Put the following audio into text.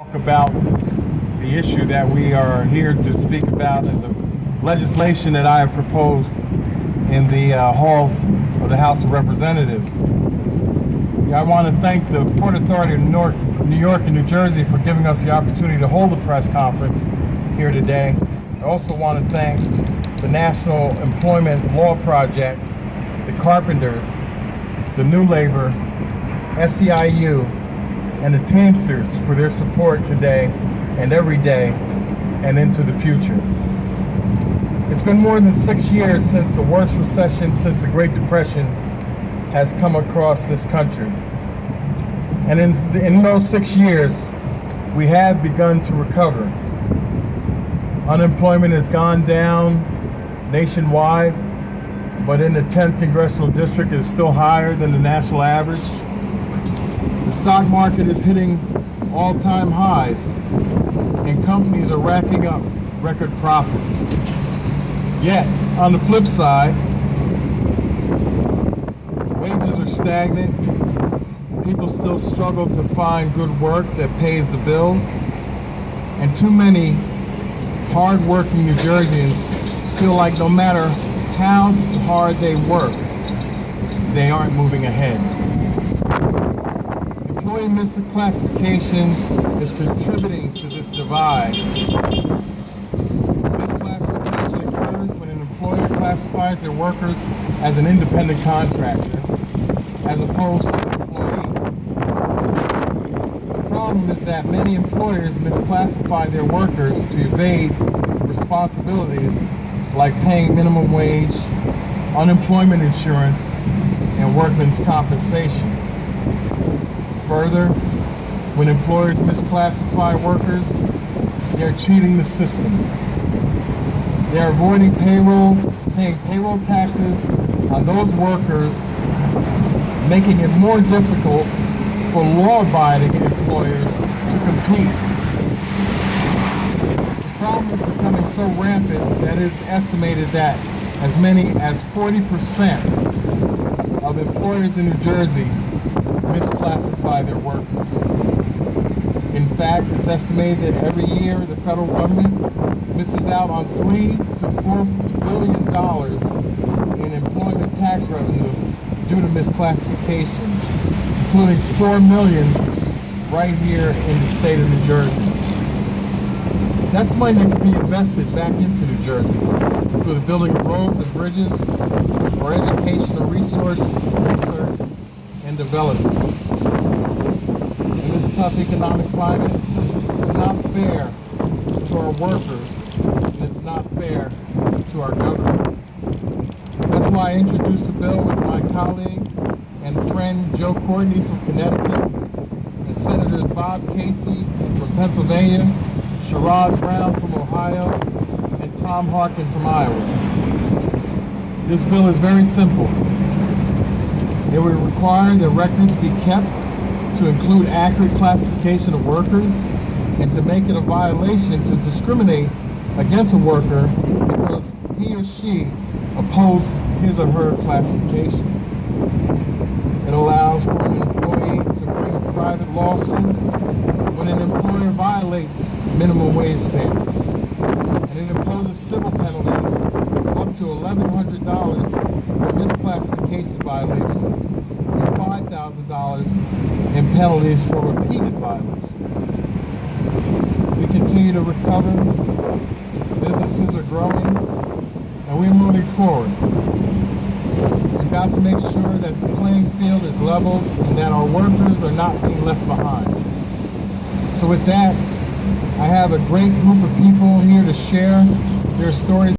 Talk about the issue that we are here to speak about and the legislation that I have proposed in the halls of the House of Representatives. I want to thank the Port Authority of New York and New Jersey for giving us the opportunity to hold a press conference here today. I also want to thank the National Employment Law Project, the Carpenters, the New Labor, SEIU, and the Teamsters for their support today and every day and into the future. It's been more than 6 years since the worst recession since the Great Depression has come across this country. And in those 6 years, we have begun to recover. Unemployment has gone down nationwide, but in the 10th Congressional District is still higher than the national average. The stock market is hitting all-time highs, and companies are racking up record profits. Yet, on the flip side, wages are stagnant, people still struggle to find good work that pays the bills, and too many hard-working New Jerseyans feel like no matter how hard they work, they aren't moving ahead. Employee misclassification is contributing to this divide. Misclassification occurs when an employer classifies their workers as an independent contractor as opposed to an employee. The problem is that many employers misclassify their workers to evade responsibilities like paying minimum wage, unemployment insurance, and workmen's compensation. Further, when employers misclassify workers, they are cheating the system. They are avoiding paying payroll taxes on those workers, making it more difficult for law-abiding employers to compete. The problem is becoming so rampant that it is estimated that as many as 40% of employers in New Jersey misclassify their workers. In fact, it's estimated that every year the federal government misses out on $3 to $4 billion in employment tax revenue due to misclassification, including $4 million right here in the state of New Jersey. That's money that can be invested back into New Jersey through the building of roads and bridges or educational research and development. In this tough economic climate, it's not fair to our workers, and it's not fair to our government. That's why I introduced a bill with my colleague and friend Joe Courtney from Connecticut and Senators Bob Casey from Pennsylvania, Sherrod Brown from Ohio, and Tom Harkin from Iowa. This bill is very simple. It would require that records be kept to include accurate classification of workers and to make it a violation to discriminate against a worker because he or she opposed his or her classification. It allows for an employee to bring a private lawsuit when an employer violates minimum wage standards. And it imposes civil penalties up to $1,100 for misclassification violations and $5,000 in penalties for repeated violations. We continue to recover, businesses are growing, and we're moving forward. We've got to make sure that the playing field is leveled and that our workers are not being left behind. So with that, I have a great group of people here to share their stories.